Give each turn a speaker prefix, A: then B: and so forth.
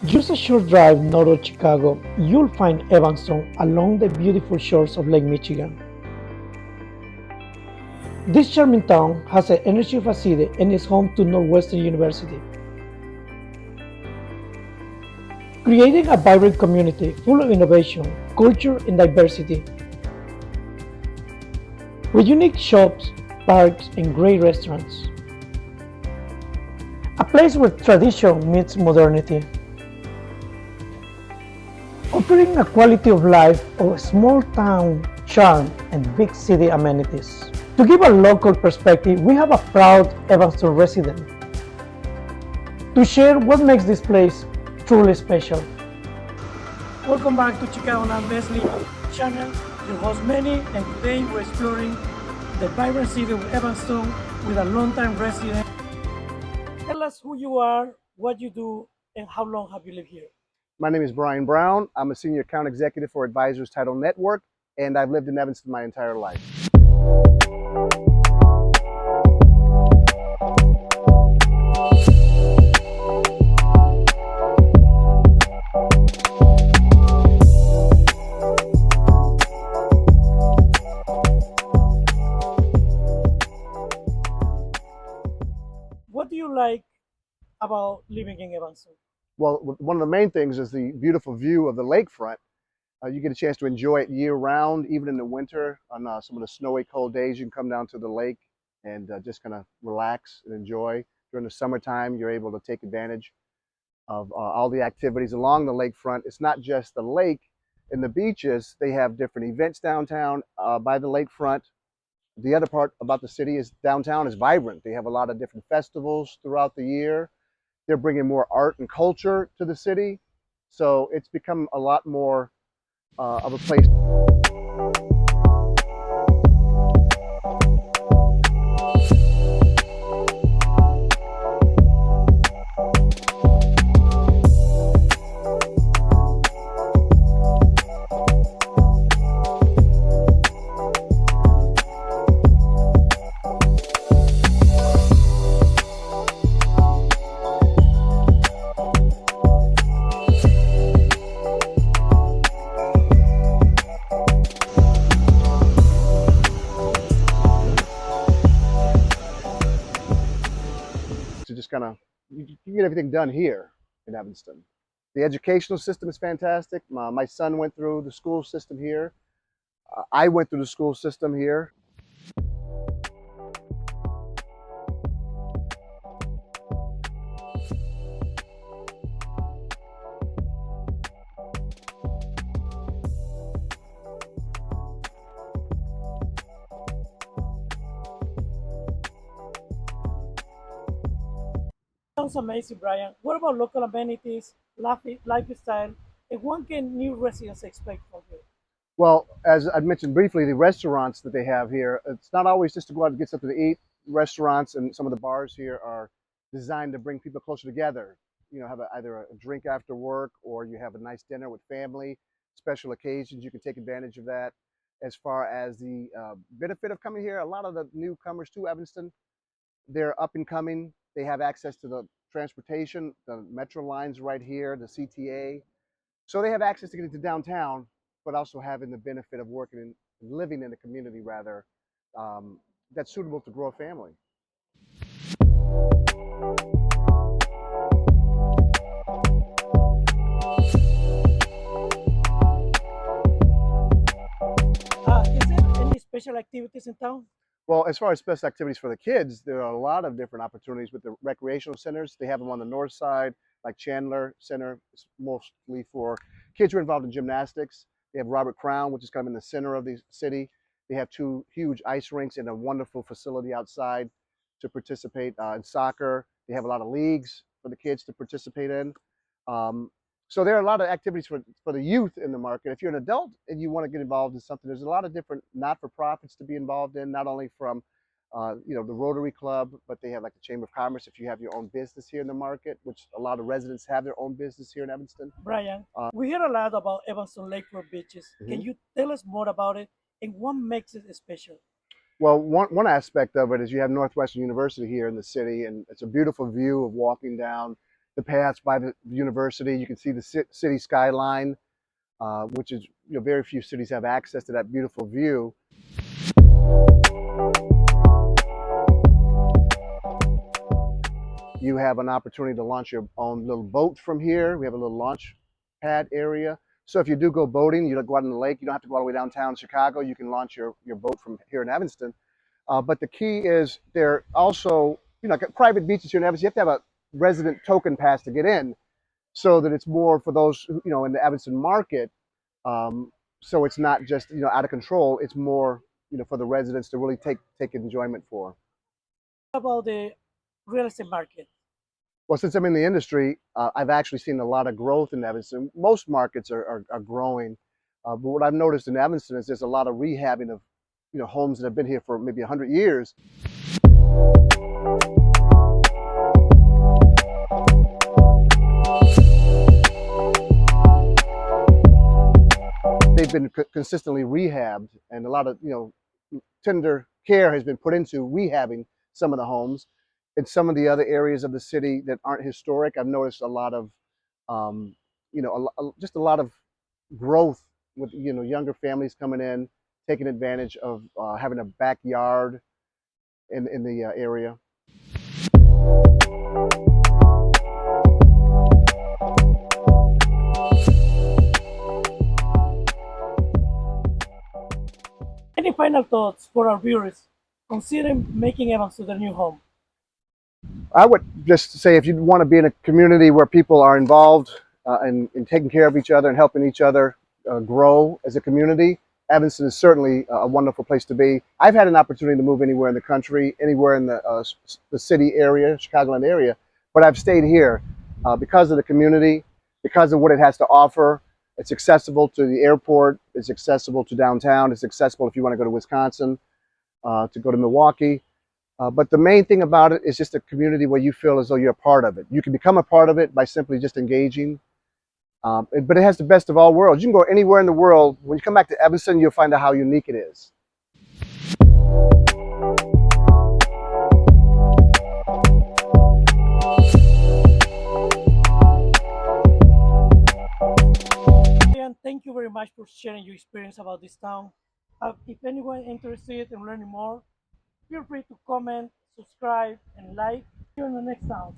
A: Just a short drive north of Chicago, you'll find Evanston along the beautiful shores of Lake Michigan. This charming town has an energy of a city and is home to Northwestern University, creating a vibrant community full of innovation, culture, and diversity. With unique shops, parks, and great restaurants. A place where tradition meets modernity, offering a quality of life of small town charm and big city amenities. To give a local perspective, we have a proud Evanston resident to share what makes this place truly special. Welcome back to Chicago Now Leslie channel. Your host Manny, and today we're exploring the vibrant city of Evanston with a longtime resident. Tell us who you are, what you do, and how long have you lived here?
B: My name is Brian Brown. I'm a senior account executive for Advisors Title Network, and I've lived in Evanston my entire life.
A: What do you like about living in Evanston?
B: Well, one of the main things is the beautiful view of the lakefront. You get a chance to enjoy it year round, even in the winter. On some of the snowy, cold days, you can come down to the lake and just kind of relax and enjoy. During the summertime, you're able to take advantage of all the activities along the lakefront. It's not just the lake and the beaches. They have different events downtown by the lakefront. The other part about the city is downtown is vibrant. They have a lot of different festivals throughout the year. They're bringing more art and culture to the city. So it's become a lot more of a place. To just kind of, you get everything done here in Evanston. The educational system is fantastic. My son went through the school system here. I went through the school system here.
A: Sounds amazing, Brian. What about local amenities, lifestyle, and what can new residents expect from here?
B: Well, as I mentioned briefly, the restaurants that they have here, it's not always just to go out and get something to eat. Restaurants and some of the bars here are designed to bring people closer together. You know, have either a drink after work or you have a nice dinner with family, special occasions. You can take advantage of that. As far as the benefit of coming here, a lot of the newcomers to Evanston, they're up and coming. They have access to the transportation, the metro lines right here, the CTA. So they have access to getting to downtown, but also having the benefit of working and living in a community rather that's suitable to grow a family.
A: Is there any special activities in town?
B: Well, as far as special activities for the kids, there are a lot of different opportunities with the recreational centers. They have them on the north side, like Chandler Center, it's mostly for kids who are involved in gymnastics. They have Robert Crown, which is kind of in the center of the city. They have two huge ice rinks and a wonderful facility outside to participate in soccer. They have a lot of leagues for the kids to participate in. Um, so there are a lot of activities for the youth in the market. If you're an adult and you want to get involved in something, there's a lot of different not-for-profits to be involved in, not only from the Rotary Club, but they have like the Chamber of Commerce if you have your own business here in the market, which a lot of residents have their own business here in Evanston.
A: Brian, we hear a lot about Evanston Lakefront beaches. Can
B: Mhm.
A: you tell us more about it and what makes it special?
B: Well, one aspect of it is you have Northwestern University here in the city, and it's a beautiful view of walking down. the paths by the university. You can see the city skyline, which is, very few cities have access to that beautiful view. You have an opportunity to launch your own little boat from here. We have a little launch pad area. So if you do go boating, you don't go out on the lake, you don't have to go all the way downtown Chicago. You can launch your boat from here in Evanston. But the key is there also, private beaches here in Evanston, you have to have a resident token pass to get in, so that it's more for those, in the Evanston market. So it's not just, out of control. It's more, for the residents to really take enjoyment for.
A: About the real estate market.
B: Well, since I'm in the industry, I've actually seen a lot of growth in Evanston. Most markets are growing, but what I've noticed in Evanston is there's a lot of rehabbing of, homes that have been here for maybe 100 years. They've been consistently rehabbed, and a lot of, tender care has been put into rehabbing some of the homes. In some of the other areas of the city that aren't historic, I've noticed a lot of, just a lot of growth with, younger families coming in, taking advantage of having a backyard in the area.
A: Any final thoughts for our viewers considering making Evanston their new home?
B: I would just say, if you want to be in a community where people are involved in taking care of each other and helping each other grow as a community, Evanston is certainly a wonderful place to be. I've had an opportunity to move anywhere in the country, anywhere in the city area, Chicagoland area, but I've stayed here because of the community, because of what it has to offer. It's accessible to the airport, it's accessible to downtown, it's accessible if you want to go to Wisconsin, to go to Milwaukee. But the main thing about it is just a community where you feel as though you're a part of it. You can become a part of it by simply just engaging. But it has the best of all worlds. You can go anywhere in the world. When you come back to Evanston, you'll find out how unique it is.
A: Ian, thank you very much for sharing your experience about this town. If anyone interested in learning more, feel free to comment, subscribe, and like. See you in the next town.